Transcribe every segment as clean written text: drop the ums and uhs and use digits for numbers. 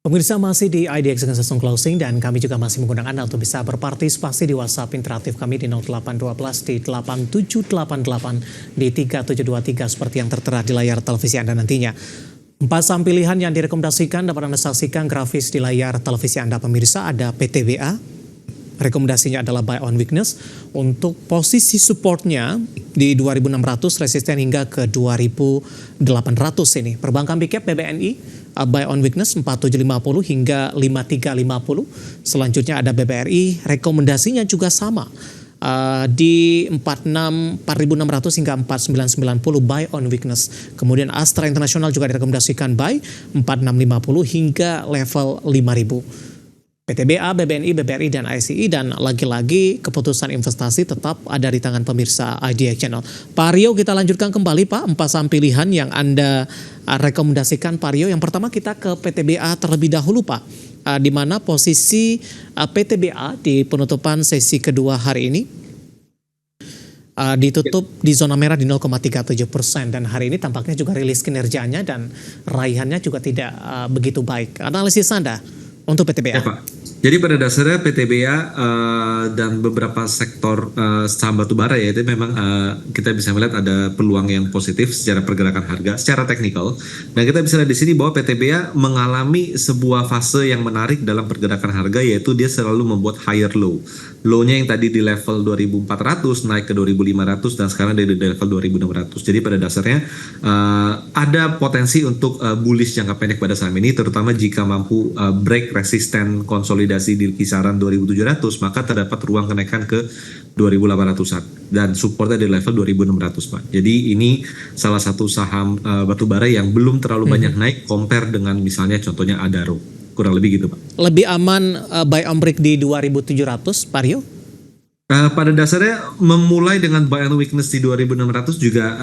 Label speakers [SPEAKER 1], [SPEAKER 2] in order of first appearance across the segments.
[SPEAKER 1] Pemirsa masih di IDX dengan sesung closing dan kami juga masih mengundang Anda untuk bisa berpartisipasi di WhatsApp interaktif kami di 0812 di 8788 di 3723 seperti yang tertera di layar televisi Anda nantinya. 4 saham pilihan yang direkomendasikan dapat Anda saksikan grafis di layar televisi Anda pemirsa. Ada PTBA, rekomendasinya adalah buy on weakness. Untuk posisi supportnya di 2600, resisten hingga ke 2800 ini. Perbankan big cap BBNI, buy on weakness 4750 hingga 5350. Selanjutnya ada BBRI, rekomendasinya juga sama. Di 4600 hingga 4990 buy on weakness. Kemudian Astra International juga direkomendasikan buy 4650 hingga level 5000. PTBA, BBNI, BBRI, dan ICI, dan lagi-lagi keputusan investasi tetap ada di tangan pemirsa IDX Channel. Pak Rio, kita lanjutkan kembali Pak, 4 saham pilihan yang Anda rekomendasikan Pak Rio. Yang pertama kita ke PTBA terlebih dahulu Pak, di mana posisi PTBA di penutupan sesi kedua hari ini ditutup di zona merah di 0,37% dan hari ini tampaknya juga rilis kinerjanya dan raihannya juga tidak begitu baik. Analisis Anda untuk PTBA?
[SPEAKER 2] Ya, Pak. Jadi pada dasarnya PTBA dan beberapa sektor saham batubara ya itu memang kita bisa melihat ada peluang yang positif secara pergerakan harga, secara teknikal. Dan kita bisa lihat di sini bahwa PTBA mengalami sebuah fase yang menarik dalam pergerakan harga, yaitu dia selalu membuat higher low. Low-nya yang tadi di level 2400 naik ke 2500 dan sekarang di level 2600. Jadi pada dasarnya ada potensi untuk bullish jangka pendek pada saham ini, terutama jika mampu break resisten konsolidasi di kisaran 2700, maka terdapat ruang kenaikan ke 2800-an dan supportnya di level 2600 Pak. Jadi ini salah satu saham batubara yang belum terlalu banyak naik compare dengan misalnya contohnya Adaro. Kurang lebih gitu Pak.
[SPEAKER 1] Lebih aman buy on break di 2700 Pak Rio?
[SPEAKER 2] Pada dasarnya memulai dengan buy on weakness di 2600 juga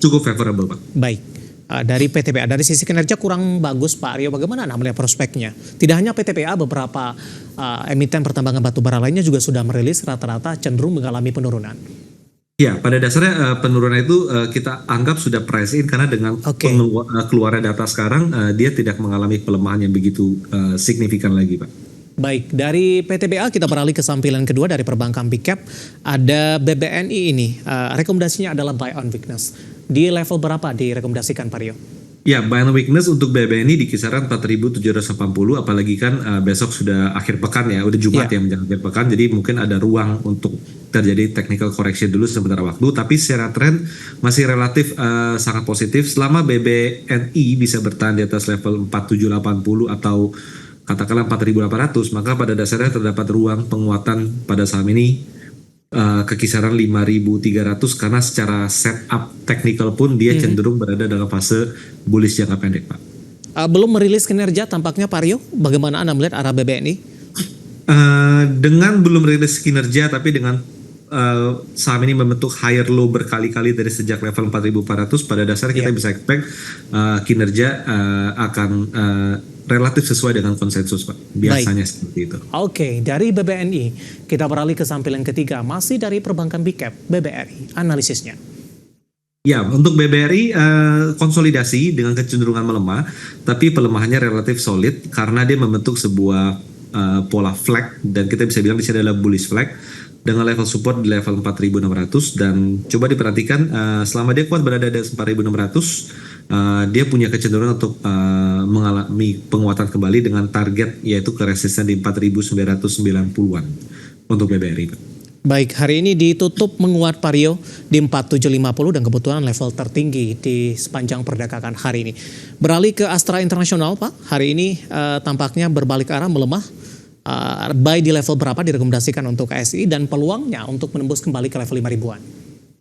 [SPEAKER 2] cukup favorable Pak.
[SPEAKER 1] Baik. Dari PTBA, dari sisi kinerja kurang bagus Pak Rio, bagaimana Anda melihat prospeknya? Tidak hanya PTBA, beberapa emiten pertambangan batubara lainnya juga sudah merilis rata-rata cenderung mengalami penurunan.
[SPEAKER 2] Ya, pada dasarnya penurunan itu kita anggap sudah price in karena dengan keluarnya data sekarang dia tidak mengalami pelemahan yang begitu signifikan lagi Pak.
[SPEAKER 1] Baik, dari PTBA kita beralih ke sampilan kedua dari perbankan big cap. Ada BBNI ini, rekomendasinya adalah buy on weakness. Di level berapa direkomendasikan Pak Rio?
[SPEAKER 2] Ya, buy on weakness untuk BBNI di kisaran 4.780, apalagi kan besok sudah akhir pekan ya, udah Jumat ya menjelang akhir pekan, jadi mungkin ada ruang untuk terjadi technical correction dulu sebentar waktu, tapi secara tren masih relatif sangat positif. Selama BBNI bisa bertahan di atas level 4.780 atau katakanlah 4.800, maka pada dasarnya terdapat ruang penguatan pada saham ini ke kisaran 5.300 karena secara setup technical pun dia cenderung berada dalam fase bullish jangka pendek Pak.
[SPEAKER 1] Belum merilis kinerja tampaknya Pak Rio, bagaimana Anda melihat arah BBNI?
[SPEAKER 2] Dengan belum merilis kinerja tapi dengan saham ini membentuk higher low berkali-kali dari sejak level 4.400, pada dasarnya kita bisa expect kinerja akan relatif sesuai dengan konsensus Pak. Biasanya seperti itu.
[SPEAKER 1] Oke, dari BBNI kita beralih ke sampilan ketiga, masih dari perbankan big cap BBRI, analisisnya.
[SPEAKER 2] Ya, untuk BBRI konsolidasi dengan kecenderungan melemah, tapi pelemahannya relatif solid karena dia membentuk sebuah pola flag dan kita bisa bilang di sini adalah bullish flag dengan level support di level 4.600 dan coba diperhatikan selama dia kuat berada di 4.600 dia punya kecenderungan untuk mengalami penguatan kembali dengan target yaitu ke resisten di 4.990-an untuk BBRI.
[SPEAKER 1] Baik, hari ini ditutup menguat Pak Rio di 4750 dan kebetulan level tertinggi di sepanjang perdagangan hari ini. Beralih ke Astra International Pak, hari ini tampaknya berbalik arah melemah. Buy di level berapa direkomendasikan untuk ASI dan peluangnya untuk menembus kembali ke level 5.000-an?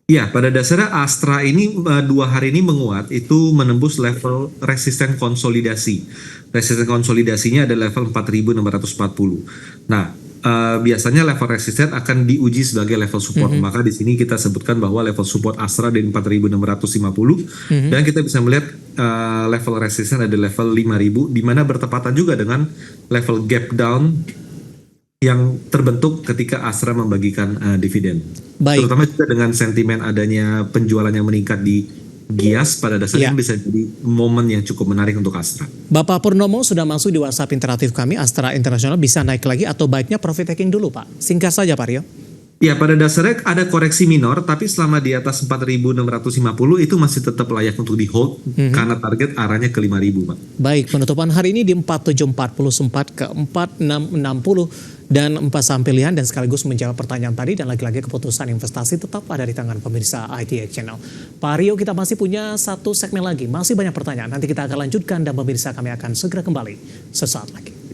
[SPEAKER 2] Ya, pada dasarnya Astra ini 2 hari ini menguat, itu menembus level resisten konsolidasi. Resisten konsolidasinya ada level 4.640. Nah, biasanya level resisten akan diuji sebagai level support. Maka di sini kita sebutkan bahwa level support Astra di 4.650 dan kita bisa melihat level resisten ada level 5.000 di mana bertepatan juga dengan level gap down yang terbentuk ketika Astra membagikan dividen. Terutama juga dengan sentimen adanya penjualan yang meningkat di Gias pada dasarnya
[SPEAKER 1] Ya,
[SPEAKER 2] bisa jadi momen yang cukup menarik untuk Astra.
[SPEAKER 1] Bapak Purnomo sudah masuk di WhatsApp interaktif kami. Astra Internasional bisa naik lagi atau baiknya profit taking dulu Pak? Singkat saja Pak Rio.
[SPEAKER 2] Ya, pada dasarnya ada koreksi minor, tapi selama di atas 4.650 itu masih tetap layak untuk di hold karena target arahnya ke 5.000, Pak.
[SPEAKER 1] Baik, penutupan hari ini di 4740 sempat ke 4660 dan 4 saham pilihan dan sekaligus menjawab pertanyaan tadi dan lagi-lagi keputusan investasi tetap ada di tangan pemirsa ITX Channel. Pak Rio, kita masih punya satu segmen lagi, masih banyak pertanyaan. Nanti kita akan lanjutkan dan pemirsa kami akan segera kembali sesaat lagi.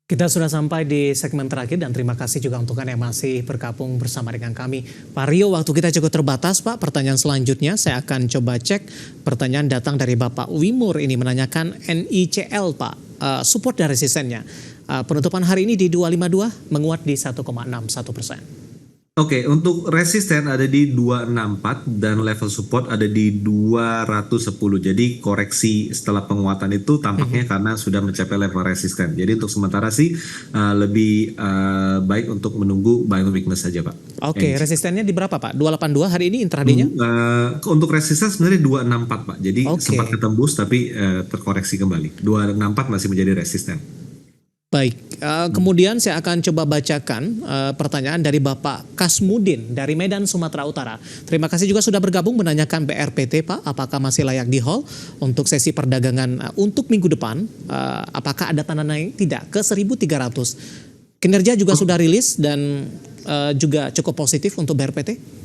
[SPEAKER 1] Kita sudah sampai di segmen terakhir dan terima kasih juga untuk Anda yang masih bergabung bersama dengan kami. Pak Rio, waktu kita cukup terbatas Pak. Pertanyaan selanjutnya saya akan coba cek. Pertanyaan datang dari Bapak Wimur ini menanyakan NICL Pak. Support dan resistennya. Penutupan hari ini di 252 menguat di 1,61%.
[SPEAKER 2] Oke, untuk resisten ada di 264 dan level support ada di 210. Jadi koreksi setelah penguatan itu tampaknya karena sudah mencapai level resisten. Jadi untuk sementara sih lebih baik untuk menunggu buying weakness saja, Pak.
[SPEAKER 1] Oke, resistennya di berapa Pak? 282 hari ini intraday-nya?
[SPEAKER 2] Untuk resisten sebenarnya 264, Pak. Jadi
[SPEAKER 1] Oke.
[SPEAKER 2] sempat ketembus tapi terkoreksi kembali. 264 masih menjadi resisten.
[SPEAKER 1] Baik, kemudian saya akan coba bacakan pertanyaan dari Bapak Kasmudin dari Medan, Sumatera Utara. Terima kasih juga sudah bergabung menanyakan BRPT Pak, apakah masih layak di hold untuk sesi perdagangan untuk minggu depan, apakah ada tanda naik? Tidak, ke 1.300. Kinerja juga sudah rilis dan juga cukup positif untuk BRPT.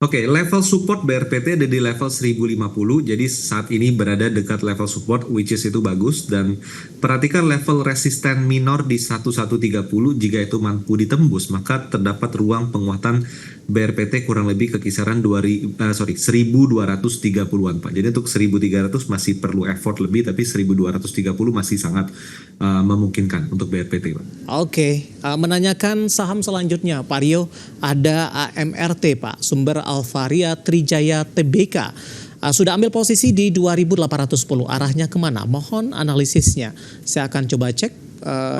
[SPEAKER 2] Oke, level support BRPT ada di level 1050, jadi saat ini berada dekat level support, which is itu bagus, dan perhatikan level resisten minor di 1130, jika itu mampu ditembus, maka terdapat ruang penguatan BRPT kurang lebih ke kisaran 1230-an Pak. Jadi untuk 1300 masih perlu effort lebih, tapi 1230 masih sangat memungkinkan untuk BRPT Pak.
[SPEAKER 1] Oke, menanyakan saham selanjutnya Pak Rio, ada AMRT Pak, sumber Alvaria Trijaya Tbk. Sudah ambil posisi di 2.810, arahnya kemana? Mohon analisisnya. Saya akan coba cek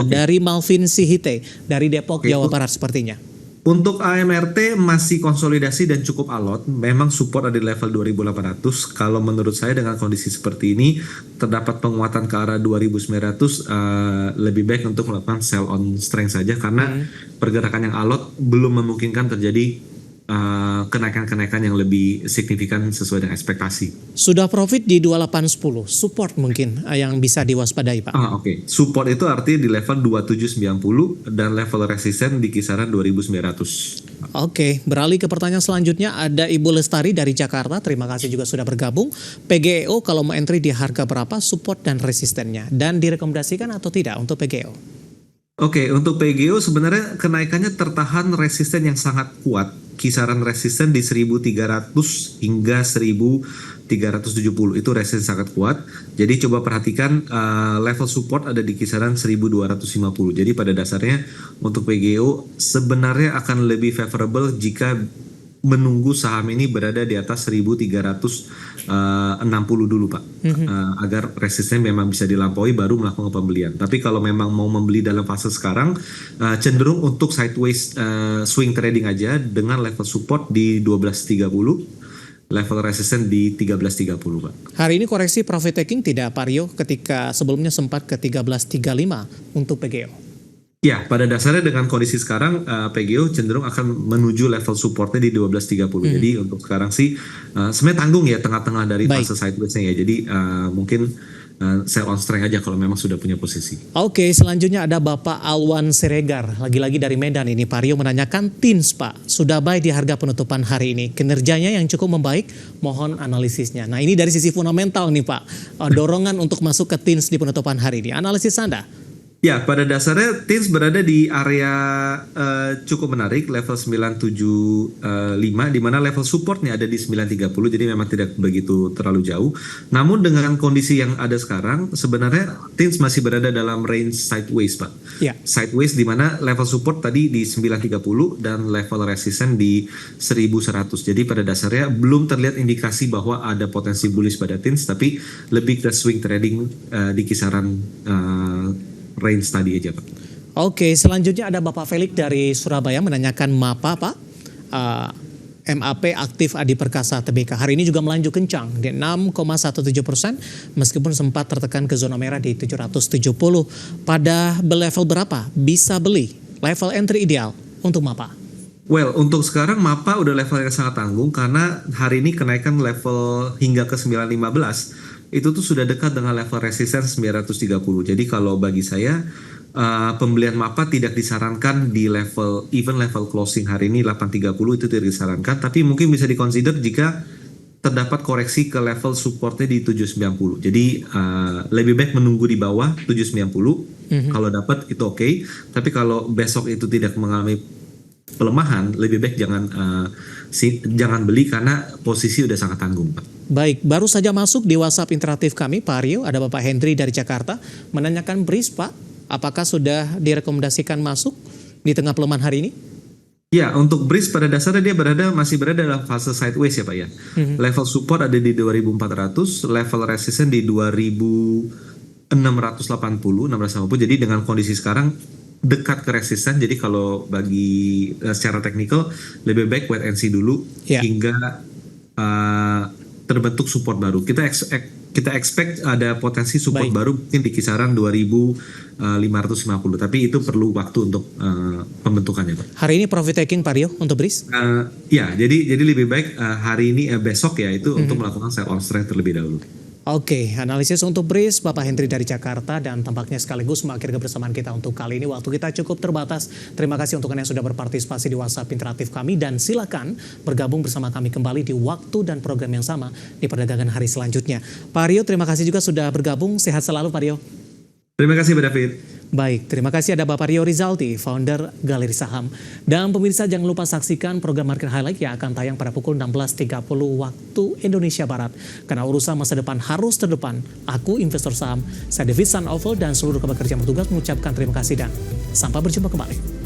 [SPEAKER 1] dari Malvin Sihite dari Depok, Jawa Barat sepertinya.
[SPEAKER 2] Untuk AMRT masih konsolidasi dan cukup alot, memang support ada di level 2.800. Kalau menurut saya dengan kondisi seperti ini, terdapat penguatan ke arah 2.900, lebih baik untuk melakukan sell on strength saja karena pergerakan yang alot belum memungkinkan terjadi kenaikan-kenaikan yang lebih signifikan sesuai dengan ekspektasi.
[SPEAKER 1] Sudah profit di 2810, support mungkin yang bisa diwaspadai Pak.
[SPEAKER 2] Oke. Support itu artinya di level 2790 dan level resisten di kisaran 2900.
[SPEAKER 1] Oke, beralih ke pertanyaan selanjutnya ada Ibu Lestari dari Jakarta. Terima kasih juga sudah bergabung. PGEO kalau mau entry di harga berapa support dan resistennya? Dan direkomendasikan atau tidak untuk PGEO?
[SPEAKER 2] Oke, untuk PGO sebenarnya kenaikannya tertahan resisten yang sangat kuat. Kisaran resisten di 1.300 hingga 1.370 itu resisten sangat kuat. Jadi coba perhatikan level support ada di kisaran 1.250. Jadi pada dasarnya untuk PGO sebenarnya akan lebih favorable jika menunggu saham ini berada di atas 1.360 dulu Pak, agar resisten memang bisa dilampaui baru melakukan pembelian. Tapi kalau memang mau membeli dalam fase sekarang, cenderung untuk sideways swing trading aja dengan level support di 12.30, level resisten di 13.30 Pak.
[SPEAKER 1] Hari ini koreksi profit taking tidak Pak Rio ketika sebelumnya sempat ke 13.35 untuk PGO?
[SPEAKER 2] Ya, pada dasarnya dengan kondisi sekarang PGO cenderung akan menuju level supportnya di 12.30. Jadi untuk sekarang sih sebenarnya tanggung ya tengah-tengah dari fase sideways-nya ya. Jadi mungkin sell on strength aja kalau memang sudah punya posisi.
[SPEAKER 1] Oke, selanjutnya ada Bapak Alwan Siregar, lagi-lagi dari Medan ini. Pak Rio menanyakan TINS Pak, sudah buy di harga penutupan hari ini. Kinerjanya yang cukup membaik, mohon analisisnya. Nah ini dari sisi fundamental nih Pak, dorongan untuk masuk ke TINS di penutupan hari ini. Analisis Anda?
[SPEAKER 2] Ya, pada dasarnya TINS berada di area cukup menarik, level 975, di mana level supportnya ada di 930, jadi memang tidak begitu terlalu jauh. Namun dengan kondisi yang ada sekarang, sebenarnya TINS masih berada dalam range sideways, Pak.
[SPEAKER 1] Ya.
[SPEAKER 2] Sideways di mana level support tadi di 930 dan level resistance di 1100. Jadi pada dasarnya belum terlihat indikasi bahwa ada potensi bullish pada TINS, tapi lebih ke swing trading di kisaran range tadi aja Pak. Oke,
[SPEAKER 1] selanjutnya ada Bapak Felix dari Surabaya menanyakan MAPA Pak. MAP aktif Adi Perkasa Tbk hari ini juga melaju kencang di 6,17% meskipun sempat tertekan ke zona merah di 770. Pada level berapa bisa beli? Level entry ideal untuk MAPA?
[SPEAKER 2] Well, untuk sekarang MAPA udah level yang sangat tanggung karena hari ini kenaikan level hingga ke 915 itu tuh sudah dekat dengan level resistance 930. Jadi kalau bagi saya pembelian MAPA tidak disarankan di level closing hari ini 830 itu tidak disarankan, tapi mungkin bisa dikonsider jika terdapat koreksi ke level supportnya di 790. Jadi lebih baik menunggu di bawah 790. Kalau dapat itu oke, tapi kalau besok itu tidak mengalami pelemahan, lebih baik jangan beli karena posisi udah sangat tanggung, Pak.
[SPEAKER 1] Baik, baru saja masuk di WhatsApp interaktif kami, Pak Aryo, ada Bapak Hendri dari Jakarta menanyakan BRIS, Pak, apakah sudah direkomendasikan masuk di tengah pelemahan hari ini?
[SPEAKER 2] Ya, untuk BRIS pada dasarnya dia masih berada dalam fase sideways ya Pak ya. Level support ada di 2400, level resistance di 2680, jadi dengan kondisi sekarang dekat ke resisten. Jadi kalau bagi secara teknikal lebih baik wait and see dulu hingga terbentuk support baru. Kita expect ada potensi support baru mungkin di kisaran 2550, tapi itu perlu waktu untuk pembentukannya, Pak.
[SPEAKER 1] Hari ini profit taking Pak Rio untuk BRIS?
[SPEAKER 2] Ya, jadi lebih baik hari ini besok ya itu untuk melakukan sell on strength terlebih dahulu.
[SPEAKER 1] Oke, analisis untuk BRIS Bapak Hendri dari Jakarta dan tampaknya sekaligus mengakhiri kebersamaan kita untuk kali ini. Waktu kita cukup terbatas. Terima kasih untuk Anda yang sudah berpartisipasi di WhatsApp interaktif kami dan silakan bergabung bersama kami kembali di waktu dan program yang sama di perdagangan hari selanjutnya. Pak Rio, terima kasih juga sudah bergabung. Sehat selalu Pak Rio.
[SPEAKER 2] Terima kasih Pak David.
[SPEAKER 1] Baik, terima kasih ada Bapak Rio Rizalti, founder Galeri Saham. Dan pemirsa jangan lupa saksikan program Market Highlight yang akan tayang pada pukul 16.30 waktu Indonesia Barat. Karena urusan masa depan harus terdepan. Aku investor saham, saya David San Oval dan seluruh rekan kerja yang bertugas mengucapkan terima kasih dan sampai berjumpa kembali.